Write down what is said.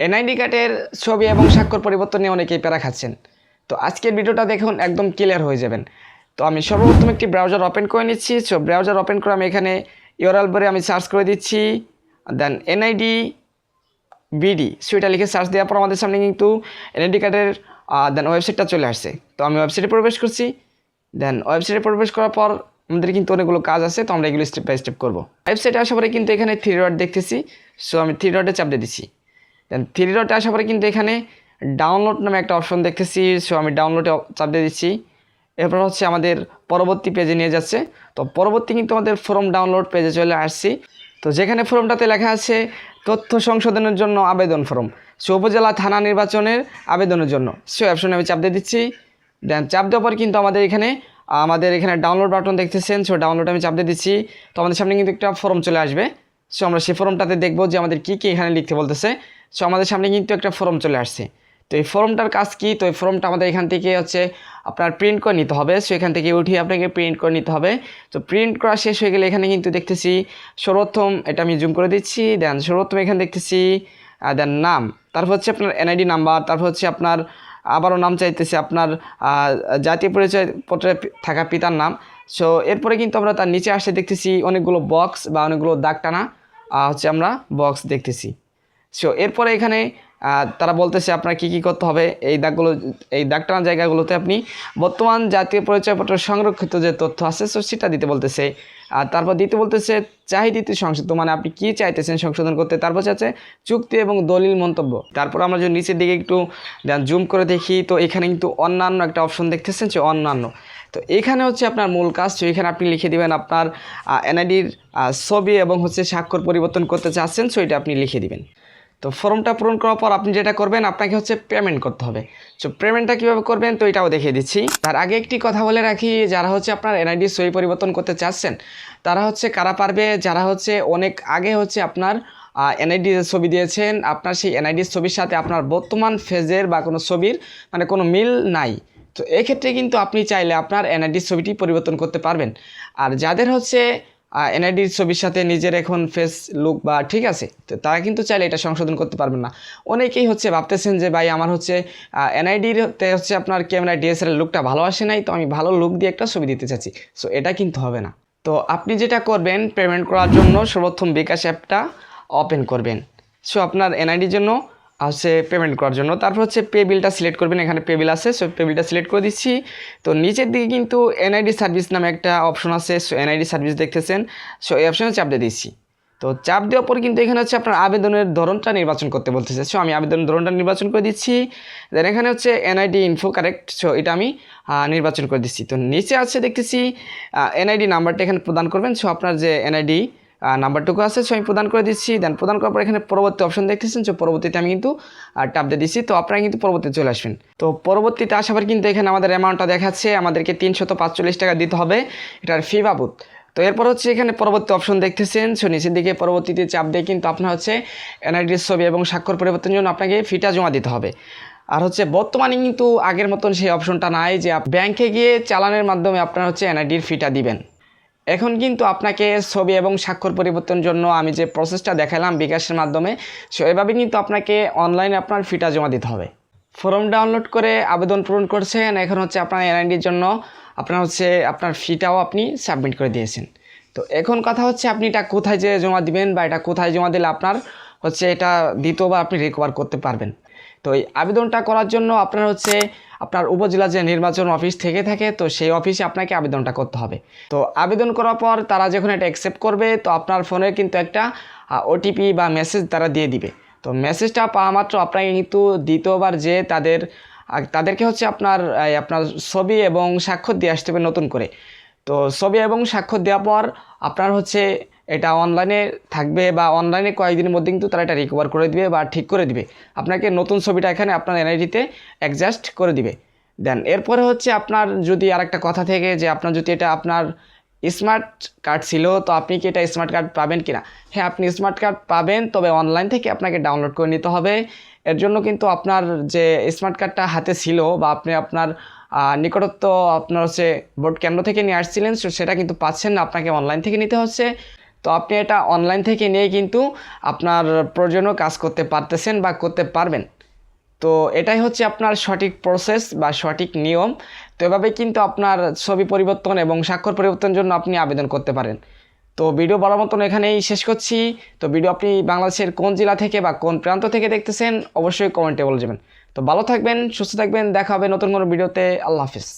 NID কার্ডের ছবি এবং স্বাক্ষর পরিবর্তন নিয়ে অনেকেই প্যারা খাচ্ছেন। তো আজকের ভিডিওটা দেখুন, একদম ক্লিয়ার হয়ে যাবেন। তো আমি সর্বপ্রথম একটি ব্রাউজার ওপেন করে নিচ্ছি। সো ব্রাউজার ওপেন করে আমি এখানে ইউআরএল বারে আমি সার্চ করে দিচ্ছি, দেন এনআইডি বিডি সেটা লিখে সার্চ দেওয়ার পর আমাদের সামনে কিন্তু এনআইডি কার্ডের দেন ওয়েবসাইটটা চলে আসছে। তো আমি ওয়েবসাইটে প্রবেশ করছি। দেন ওয়েবসাইটে প্রবেশ করার পর আমাদের কিন্তু অনেকগুলো কাজ আছে, তো আমরা এগুলো স্টেপ বাই স্টেপ করবো। ওয়েবসাইটে আসার পরে কিন্তু এখানে থ্রি ডট দেখতেছি। সো আমি থ্রি ডটে চাপ দিয়ে দিচ্ছি। দেন থ্রি ডটে আসার পরে কিন্তু এখানে ডাউনলোড নামে একটা অপশন দেখতেছি। সো আমি ডাউনলোডে চাপ দিয়ে দিচ্ছি। এরপর হচ্ছে আমাদের পরবর্তী পেজে নিয়ে যাচ্ছে। তো পরবর্তী কিন্তু আমাদের ফর্ম ডাউনলোড পেজে চলে আসছি। তো যেখানে ফর্মটাতে লেখা আছে তথ্য সংশোধনের জন্য আবেদন ফর্ম, সো উপজেলা থানা নির্বাচনের আবেদনের জন্য, সে অপশনে আমি চাপ দিয়ে দিচ্ছি। দেন চাপ দেওয়ার পর কিন্তু আমাদের এখানে ডাউনলোড বাটন দেখতেছেন। সো ডাউনলোড আমি চাপ দিয়ে দিচ্ছি। তো আমাদের সামনে কিন্তু একটা ফর্ম চলে আসবে। সো আমরা সেই ফর্মটাতে দেখবো যে আমাদের কী কী এখানে লিখতে বলতেছে। সো আমাদের সামনে কিন্তু একটা ফর্ম চলে আসছে। তো এই ফর্মটার কাজ কি? তো এই ফর্মটা আমাদের এখান থেকে হচ্ছে আপনার প্রিন্ট করে নিতে হবে। সো এখান থেকে উঠিয়ে আপনাকে প্রিন্ট করে নিতে হবে। তো প্রিন্ট করা শেষ হয়ে গেলে এখানে কিন্তু দেখতেছি সর্বপ্রথম, এটা আমি জুম করে দিচ্ছি। দেন সর্বপ্রথম এখানে দেখতেছি দেন নাম, তারপর হচ্ছে আপনার এনআইডি নাম্বার, তারপর হচ্ছে আপনার আবারও নাম চাইতেছে আপনার জাতীয় পরিচয় পত্রে থাকা পিতার নাম। সো এরপরে কিন্তু আমরা তার নিচে আসতে দেখতেছি অনেকগুলো বক্স বা অনেকগুলো দাগ টানা হচ্ছে আমরা বক্স দেখতেছি। সো এরপরে এখানে তারা বলতেছে আপনার কী কী করতে হবে। এই দাগ টানা জায়গাগুলোতে আপনি বর্তমান জাতীয় পরিচয়পত্র সংরক্ষিত যে তথ্য আছে সো সেটা দিতে বলতেছে। আর তারপর দিতে বলতেছে চাহিদাতে সংশোধন, মানে আপনি কী চাইতেছেন সংশোধন করতে। তারপর আছে চুক্তি এবং দলিল মন্তব্য। তারপর আমরা যদি নিচের দিকে একটু জুম করে দেখি, তো এখানে কিন্তু অন্যান্য একটা অপশন দেখতেছেন, যে অন্যান্য। তো এখানে হচ্ছে আপনার মূল কাজ। তো এখানে আপনি লিখে দিবেন আপনার এনআইডির ছবি এবং হচ্ছে স্বাক্ষর পরিবর্তন করতে চাচ্ছেন, সো এটা আপনি লিখে দিবেন। তো ফর্মটা পূরণ করার পর আপনি যেটা করবেন, আপনাকে হচ্ছে পেমেন্ট করতে হবে। সো পেমেন্টটা কীভাবে করবেন তো এটাও দেখিয়ে দিচ্ছি। তার আগে একটি কথা বলে রাখি, যারা হচ্ছে আপনার এনআইডি ছবি পরিবর্তন করতে চাচ্ছেন তারা হচ্ছে কারা পারবে, যারা হচ্ছে অনেক আগে হচ্ছে আপনার এনআইডি ছবি দিয়েছেন, আপনার সেই এনআইডির ছবির সাথে আপনার বর্তমান ফেজের বা কোনো ছবির মানে কোনো মিল নাই। তো এক্ষেত্রে কিন্তু আপনি চাইলে আপনার এনআইডির ছবিটি পরিবর্তন করতে পারবেন। আর যাদের হচ্ছে এনআইডির ছবির সাথে নিজের এখন ফেস লুক বা ঠিক আছে, তো তারা কিন্তু চাইলে এটা সংশোধন করতে পারবেন না। অনেকেই হচ্ছে ভাবতেছেন যে ভাই আমার হচ্ছে এনআইডিতে হচ্ছে আপনার ক্যামেরা ডিএসএলআর লুকটা ভালো আসে নাই, তো আমি ভালো লুক দিয়ে একটা ছবি দিতে চাচ্ছি। সো এটা কিন্তু হবে না। তো আপনি যেটা করবেন, পেমেন্ট করার জন্য সর্বপ্রথম বিকাশ অ্যাপটা ওপেন করবেন। সো আপনার এনআইডির জন্য হচ্ছে পেমেন্ট করার জন্য, তারপর হচ্ছে পে বিলটা সিলেক্ট করবেন। এখানে পে বিল আছে, সো পে বিলটা সিলেক্ট করে দিচ্ছি। তো নিচের দিকে কিন্তু এনআইডি সার্ভিস নামে একটা অপশন আছে। সো এনআইডি সার্ভিস দেখতেছেন, সো এই অপশনে চাপ দিয়ে দিচ্ছি। তো চাপ দেওয়ার পর কিন্তু এখানে হচ্ছে আপনার আবেদনের ধরনটা নির্বাচন করতে বলতেছে। সো আমি আবেদনের ধরনটা নির্বাচন করে দিচ্ছি। দেন এখানে হচ্ছে এনআইডি ইনফো কারেক্ট, সো এটা আমি নির্বাচন করে দিচ্ছি। তো নিচে আছে দেখতেছি এনআইডি নাম্বারটা এখানে প্রদান করবেন। সো আপনার যে এনআইডি নাম্বারটুকু আছে, সো আমি প্রদান করে দিচ্ছি। দেন প্রদান করার পর এখানে পরবর্তী অপশন দেখতেছেন, সো পরবর্তীতে আমি কিন্তু ট্যাপ দিয়ে দিচ্ছি। তো আপনারা কিন্তু পরবর্তীতে চলে আসবেন। তো পরবর্তীতে আসার পর কিন্তু এখানে আমাদের অ্যামাউন্টটা দেখাচ্ছে, আমাদেরকে 345 টাকা দিতে হবে এটার ফি বাবদ। তো এরপর হচ্ছে এখানে পরবর্তী অপশন দেখতেছেন, সো নিচের দিকে পরবর্তীতে চাপ দিয়ে কিন্তু আপনার হচ্ছে এনআইডির ছবি এবং স্বাক্ষর পরিবর্তনের জন্য আপনাকে ফিটা জমা দিতে হবে। আর হচ্ছে বর্তমানে কিন্তু আগের মতন সেই অপশনটা নাই যে ব্যাংকে গিয়ে চালানের মাধ্যমে আপনার হচ্ছে এনআইডির ফিটা দিবেন। এখন কিন্তু আপনাকে ছবি এবং স্বাক্ষর পরিবর্তনের জন্য আমি যে প্রসেসটা দেখালাম বিকাশের মাধ্যমে, সো এভাবে কিন্তু আপনাকে অনলাইনে আপনার ফিটা জমা দিতে হবে। ফর্ম ডাউনলোড করে আবেদন পূরণ করছেন, এখন হচ্ছে আপনার এনআইডির জন্য আপনার ফিটাও আপনি সাবমিট করে দিয়েছেন। তো এখন কথা হচ্ছে আপনি এটা কোথায় যে জমা দিবেন বা এটা কোথায় জমা দিলে আপনার হচ্ছে এটা দ্বিতীয়বার আপনি রিকভার করতে পারবেন। তো এই আবেদনটা করার জন্য আপনার হচ্ছে আপনার উপজেলা যে নির্বাচন অফিস থেকে থাকে, তো সেই অফিসে আপনাকে আবেদনটা করতে হবে। তো আবেদন করার পর তারা যখন এটা অ্যাকসেপ্ট করবে, তো আপনার ফোনে কিন্তু একটা ওটিপি বা মেসেজ তারা দিয়ে দিবে। তো মেসেজটা পাওয়া মাত্র আপনাকে কিন্তু দ্বিতীয়বার যে তাদেরকে হচ্ছে আপনার ছবি এবং স্বাক্ষর দিয়ে আসতে হবে নতুন করে। তো ছবি এবং স্বাক্ষর দেওয়ার পর আপনার হচ্ছে এটা অনলাইনে থাকবে বা অনলাইনে কয়েকদিনের মধ্যে কিন্তু তারা এটা রিকভার করে দিবে বা ঠিক করে দিবে। আপনাকে নতুন ছবিটা এখানে আপনার এনআইডিতে অ্যাডজাস্ট করে দিবে। দেন এরপরে হচ্ছে আপনার যদি আরেকটা কথা থেকে যে আপনার যদি এটা আপনার স্মার্ট কার্ড ছিল, তো আপনি কি এটা স্মার্ট কার্ড পাবেন কি না? হ্যাঁ, আপনি স্মার্ট কার্ড পাবেন, তবে অনলাইন থেকে আপনাকে ডাউনলোড করে নিতে হবে। এর জন্য কিন্তু আপনার যে স্মার্ট কার্ডটা হাতে ছিল বা আপনি আপনার নিকটত্ব আপনার হচ্ছে ভোট কেন্দ্র থেকে নিয়ে আসছিলেন, সেটা কিন্তু পাচ্ছেন না, আপনাকে অনলাইন থেকে নিতে হচ্ছে। তো আপনি এটা অনলাইন থেকে নিয়ে কিন্তু আপনার প্রয়োজনীয় কাজ করতে পারতেছেন বা করতে পারবেন। তো এটাই হচ্ছে আপনার সঠিক প্রসেস বা সঠিক নিয়ম। তো এভাবে কিন্তু আপনার ছবি পরিবর্তন এবং স্বাক্ষর পরিবর্তনের জন্য আপনি আবেদন করতে পারেন। তো ভিডিও বলার মতন এখানেই শেষ করছি। তো ভিডিও আপনি বাংলাদেশের কোন জেলা থেকে বা কোন প্রান্ত থেকে দেখতেছেন অবশ্যই কমেন্টে বলে যাবেন। তো ভালো থাকবেন, সুস্থ থাকবেন, দেখা হবে নতুন কোনো ভিডিওতে। আল্লাহ হাফিজ।